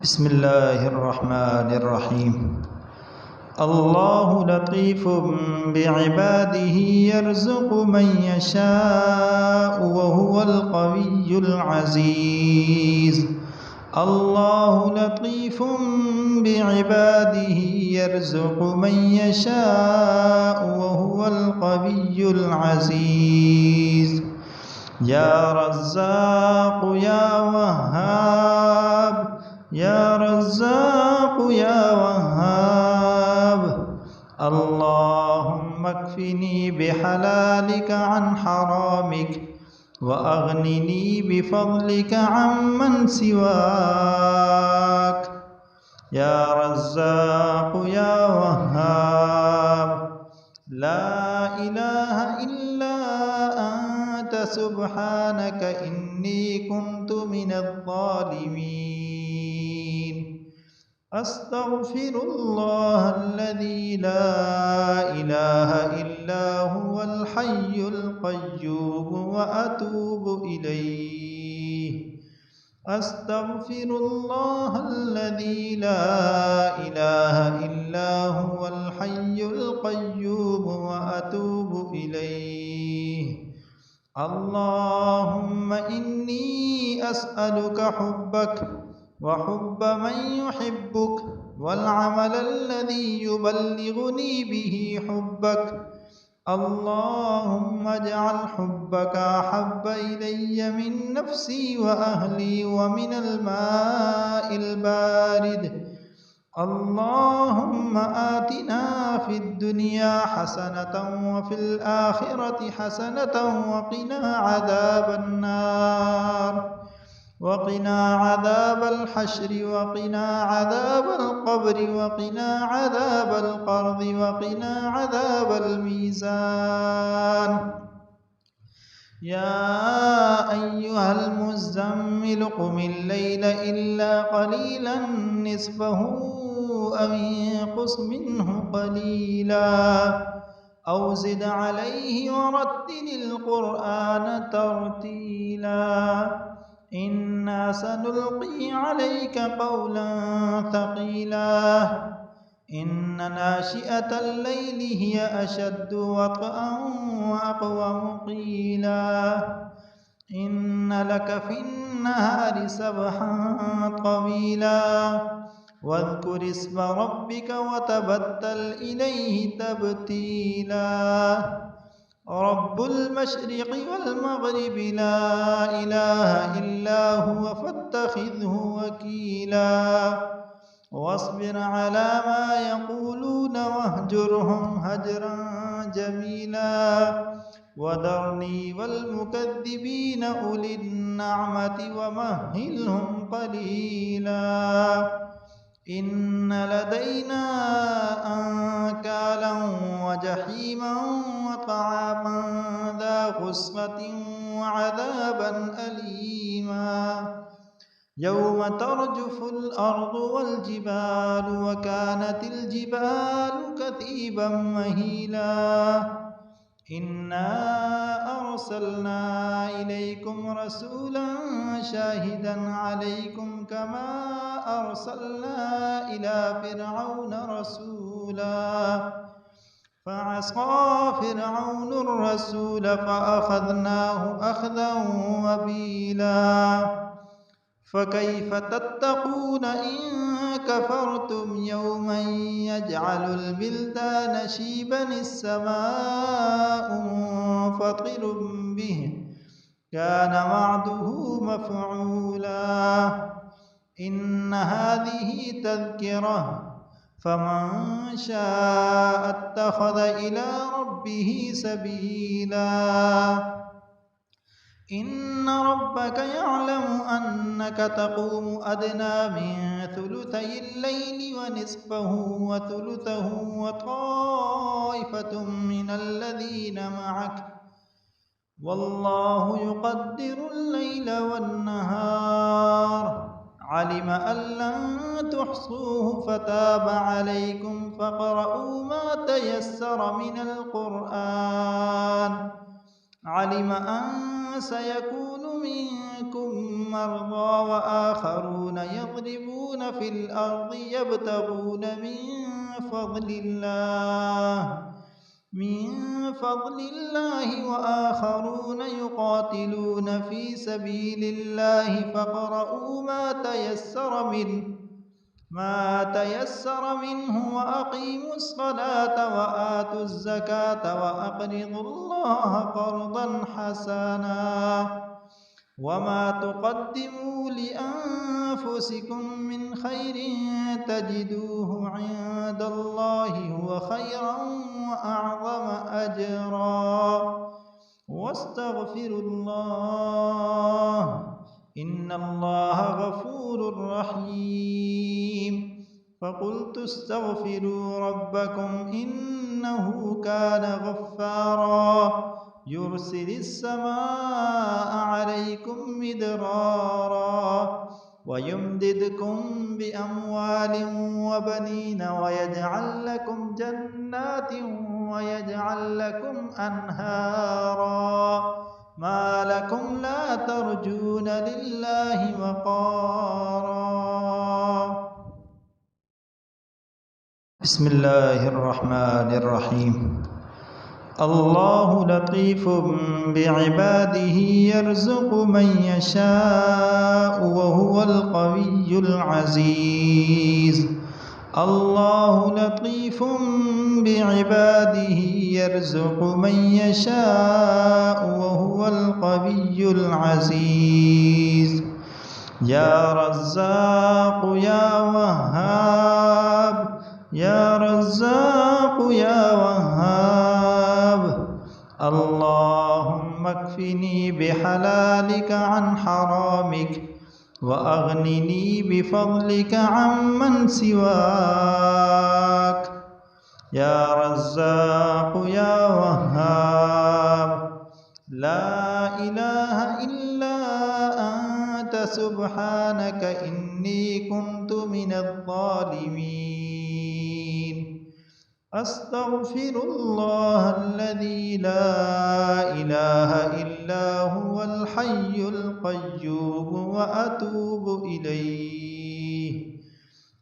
بسم الله الرحمن الرحيم. الله لطيف بعباده يرزق من يشاء وهو القوي العزيز. الله لطيف بعباده يرزق من يشاء وهو القوي العزيز. يا رزاق يا وهاب يا رزاق يا وهاب. اللهم اكفني بحلالك عن حرامك وأغنني بفضلك عمن سواك. يا رزاق يا وهاب. لا إله إلا أنت سبحانك إني كنت من الظالمين. أستغفر الله الذي لا إله إلا هو الحي القيوم وأتوب إليه. أستغفر الله الذي لا إله إلا هو الحي القيوم وأتوب إليه. اللهم إني أسألك حبك وحب من يحبك والعمل الذي يبلغني به حبك. اللهم اجعل حبك أحب إلي من نفسي وأهلي ومن الماء البارد. اللهم آتنا في الدنيا حسنة وفي الآخرة حسنة وقنا عذاب النار وقنا عذاب الحشر وقنا عذاب القبر وقنا عذاب القرض وقنا عذاب الميزان. يا أيها المزمل قم الليل إلا قليلا نصفه أو انقص منه قليلا أو زد عليه ورتل القرآن ترتيلا. إنا سنلقي عليك قولا ثقيلا. إن ناشئة الليل هي أشد وطئا وأقوم قيلا. إن لك في النهار سبحا طويلا. واذكر اسم ربك وتبتل إليه تبتيلا. رب المشرق والمغرب لا إله إلا هو فاتخذه وكيلا. واصبر على ما يقولون واهجرهم هجرا جميلا. وذرني والمكذبين أولي النعمة ومهلهم قليلا. إن لدينا أنكالا وجحيما وطعاما ذا غصة وعذابا أليما. يوم ترجف الأرض والجبال وكانت الجبال كثيبا مهيلا. إنا أرسلنا إليكم رسولا شاهدا عليكم كما أرسلنا إلى فرعون رسولا. فعصى فرعون الرسول فأخذناه أخذا وبيلا. فكيف تتقون إن كفرتم يوما يجعل البلدان شيبا السماء منفطر به كان وعده مفعولا. إن هذه تذكرة فمن شاء اتخذ إلى ربه سبيلا. إن ربك يعلم أنك تقوم أدنى من ثلثي الليل ونصفه وثلثه وطائفة من الذين معك والله يقدر الليل والنهار. علم أن لن تحصوه فتاب عليكم فاقرؤوا ما تيسر من القرآن. علم أن سيكون منكم مرضى وآخرون يضربون في الأرض يبتغون من فضل الله وآخرون يقاتلون في سبيل الله فاقرؤوا ما تيسر منه وأقيموا الصلاة وآتوا الزكاة وأقرضوا الله قرضا حسنا وما تقدموا لأنفسكم من خير تجدوه عند الله هو خيرا وأعظم أجرا واستغفروا الله إن الله غفور رحيم فقلت استغفروا ربكم إنه كان غفارا يرسل السماء عليكم مدرارا ويمددكم بأموال وبنين ويجعل لكم جنات ويجعل لكم أنهارا ما لكم لا ترجون لله وقارا بسم الله الرحمن الرحيم الله لطيف بعباده يرزق من يشاء وهو القوي العزيز الله لطيف بعباده يرزق من يشاء وهو القوي العزيز يا رزاق يا وهاب يا رزاق يا وهاب اللهم اكفني بحلالك عن حرامك وأغنني بفضلك عمن سواك يا رزاق يا وهاب لا إله إلا أنت سبحانك إني كنت من الظالمين أستغفر الله الذي لا إله إلا هو الحي القيوم وأتوب إليه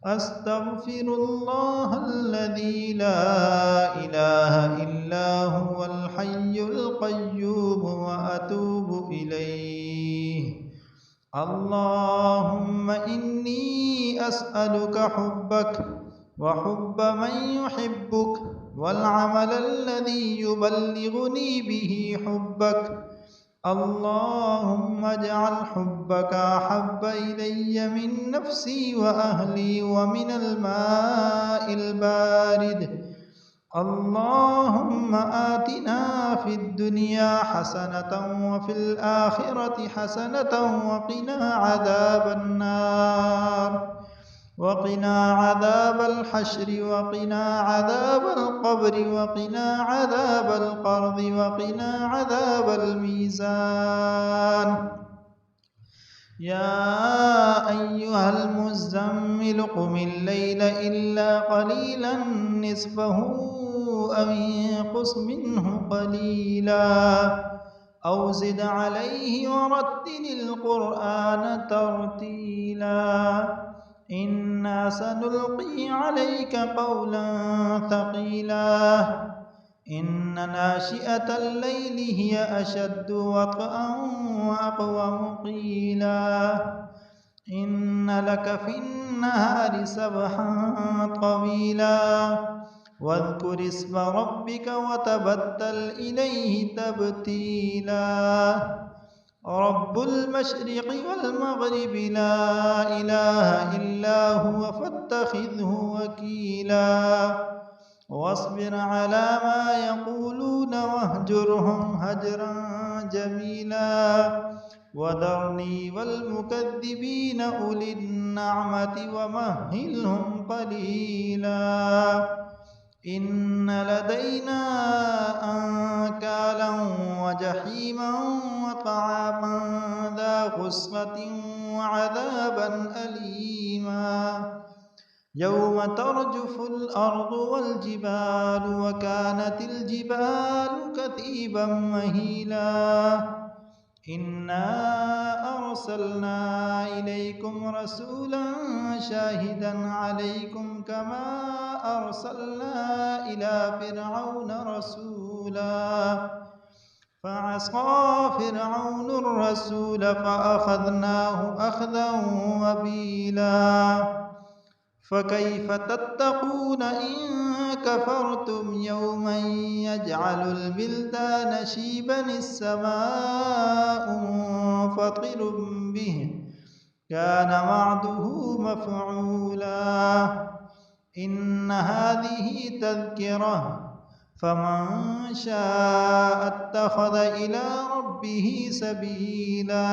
أستغفر الله الذي لا إله إلا هو الحي القيوم وأتوب إليه اللهم إني أسألك حبك وحب من يحبك والعمل الذي يبلغني به حبك اللهم اجعل حبك أحب إلي من نفسي وأهلي ومن الماء البارد اللهم آتنا في الدنيا حسنة وفي الآخرة حسنة وقنا عذاب النار وقنا عذاب الحشر وقنا عذاب القبر وقنا عذاب القرض وقنا عذاب الميزان يا أيها المزمل قم الليل إلا قليلا نصفه أو انقص منه قليلا أو زد عليه ورتل القرآن ترتيلا إنا سنلقي عليك قولا ثقيلا إن ناشئة الليل هي أشد وطئا وأقوم قيلا إن لك في النهار سبحا طويلا واذكر اسم ربك وتبتل إليه تبتيلا رب المشرق والمغرب لا إله إلا هو فاتخذه وكيلا واصبر على ما يقولون واهجرهم هجرا جميلا وذرني والمكذبين أولي النعمة ومهلهم قليلا إن لدينا أنكالا وجحيما وطعاما ذا غصة وعذابا أليما يوم ترجف الأرض والجبال وكانت الجبال كثيبا مهيلا إنا أرسلنا إليكم رسولا شاهدا عليكم كما أرسلنا إلى فرعون رسولا فعصى فرعون الرسول فأخذناه أخذا وبيلا فكيف تتقون إن كفرتم يوما يجعل البلدان شيبا السماء منفطر به كان وعده مفعولا إن هذه تذكرة فمن شاء اتخذ إلى ربه سبيلا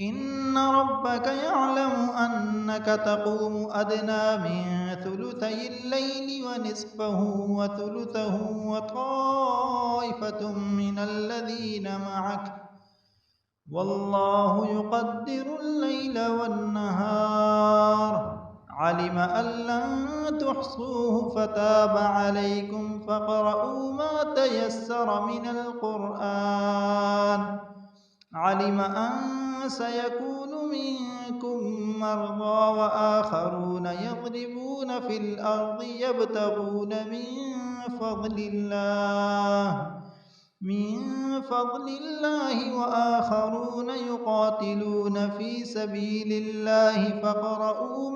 إن ربك يعلم أنك تقوم أدنى من ثلثي الليل ونصفه وثلثه وطائفة من الذين معك والله يقدر الليل والنهار علم أن لن تحصوه فتاب عليكم فاقرؤوا ما تيسر من القرآن علم أن سيكون منكم مرضى وآخرون يضربون في الأرض يبتغون من فضل الله وآخرون يقاتلون في سبيل الله فاقرؤوا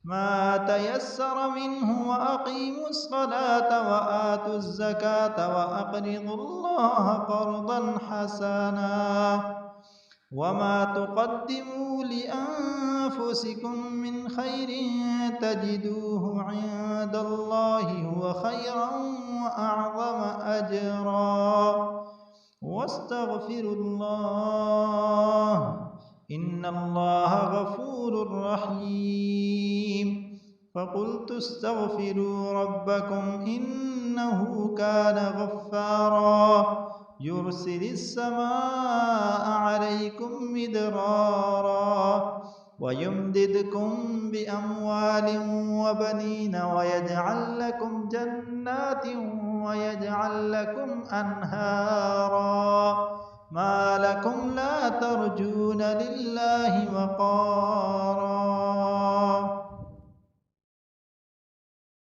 ما تيسر منه وأقيموا الصلاة وآتوا الزكاة وأقرضوا الله قرضا حسنا وما تقدموا لأنفسكم من خير تجدوه عند الله هو خيرا وأعظم أجرا واستغفروا الله إن الله غفور رحيم فقلت استغفروا ربكم إنه كان غفارا يرسل السماء عليكم مدرارا ويمددكم بأموال وبنين ويجعل لكم جنات ويجعل لكم أنهارا ما لكم لا ترجون لله وقارا